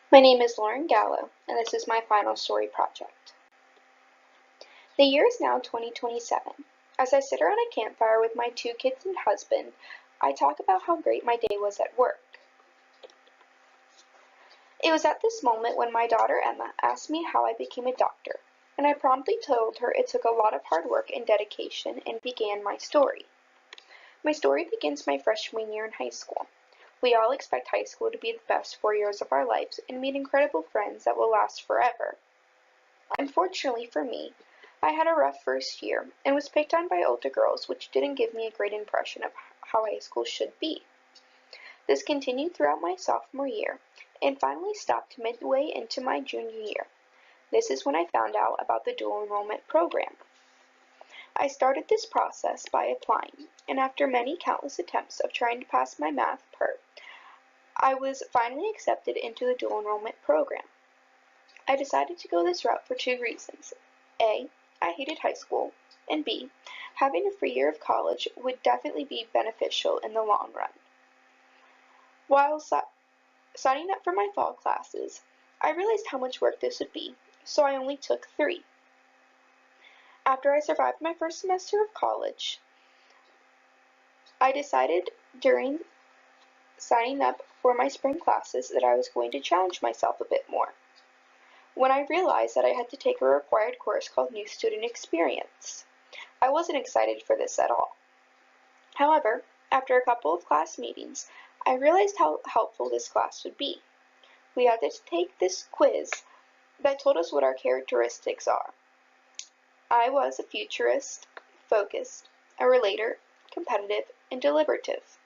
My name is Lauren Gallo, and this is my final story project. The year is now 2027. As I sit around a campfire with my 2 kids and husband, I talk about how great my day was at work. It was at this moment when my daughter Emma asked me how I became a doctor, and I promptly told her it took a lot of hard work and dedication and began my story. My story begins my freshman year in high school. We all expect high school to be the best 4 years of our lives and meet incredible friends that will last forever. Unfortunately for me, I had a rough first year and was picked on by older girls, which didn't give me a great impression of how high school should be. This continued throughout my sophomore year and finally stopped midway into my junior year. This is when I found out about the dual enrollment program. I started this process by applying, and after many countless attempts of trying to pass my math PERT, I was finally accepted into the dual enrollment program. I decided to go this route for 2 reasons. A, I hated high school, and B, having a free year of college would definitely be beneficial in the long run. While signing up for my fall classes, I realized how much work this would be, so I only took 3. After I survived my first semester of college, I decided during signing up for my spring classes that I was going to challenge myself a bit more. When I realized that I had to take a required course called New Student Experience, I wasn't excited for this at all. However, after a couple of class meetings, I realized how helpful this class would be. We had to take this quiz that told us what our characteristics are. I was a futurist, focused, a relator, competitive, and deliberative.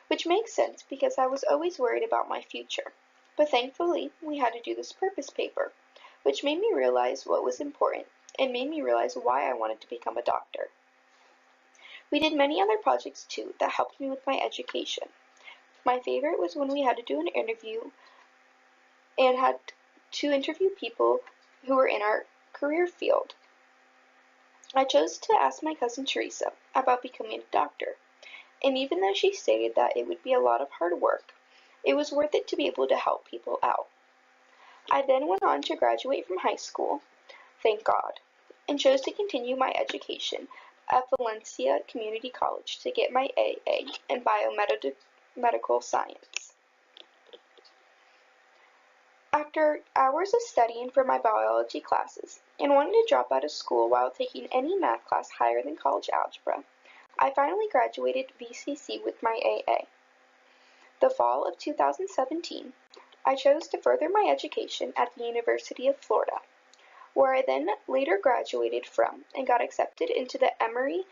Which makes sense because I was always worried about my future. But thankfully, we had to do this purpose paper, which made me realize what was important and made me realize why I wanted to become a doctor. We did many other projects too that helped me with my education. My favorite was when we had to do an interview and had to interview people who were in our career field. I chose to ask my cousin Teresa about becoming a doctor. And even though she stated that it would be a lot of hard work, it was worth it to be able to help people out. I then went on to graduate from high school, thank God, and chose to continue my education at Valencia Community College to get my AA in biomedical science. After hours of studying for my biology classes and wanting to drop out of school while taking any math class higher than college algebra, I finally graduated VCC with my AA. The fall of 2017, I chose to further my education at the University of Florida, where I then later graduated from and got accepted into the Emory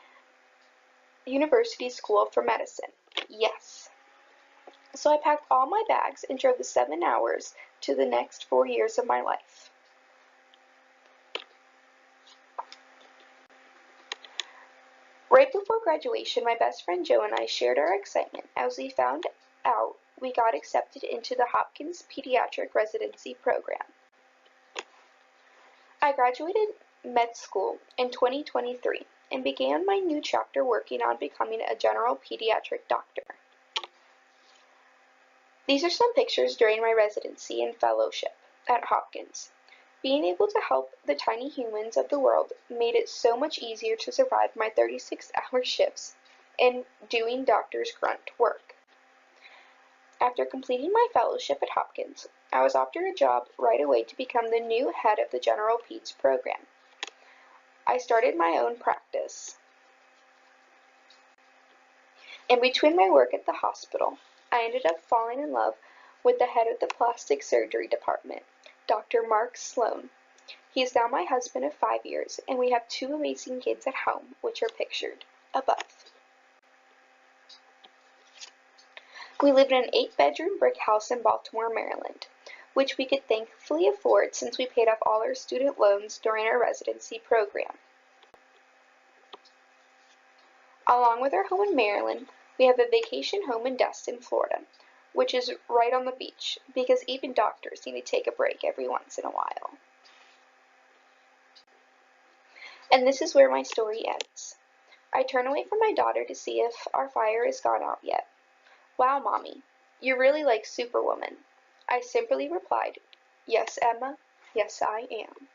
University School for Medicine. Yes. So I packed all my bags and drove the 7 hours to the next 4 years of my life. Right before graduation, my best friend Joe and I shared our excitement as we found out we got accepted into the Hopkins Pediatric Residency Program. I graduated med school in 2023 and began my new chapter working on becoming a general pediatric doctor. These are some pictures during my residency and fellowship at Hopkins. Being able to help the tiny humans of the world made it so much easier to survive my 36-hour shifts and doing doctor's grunt work. After completing my fellowship at Hopkins, I was offered a job right away to become the new head of the General Peds program. I started my own practice. In between my work at the hospital, I ended up falling in love with the head of the plastic surgery department, Dr. Mark Sloan. He is now my husband of 5 years, and we have 2 amazing kids at home, which are pictured above. We lived in an 8-bedroom brick house in Baltimore, Maryland, which we could thankfully afford since we paid off all our student loans during our residency program. Along with our home in Maryland, we have a vacation home in Destin, Florida, which is right on the beach, because even doctors need to take a break every once in a while. And this is where my story ends. I turn away from my daughter to see if our fire has gone out yet. Wow, Mommy, you're really like Superwoman. I simply replied, "Yes, Emma, yes, I am."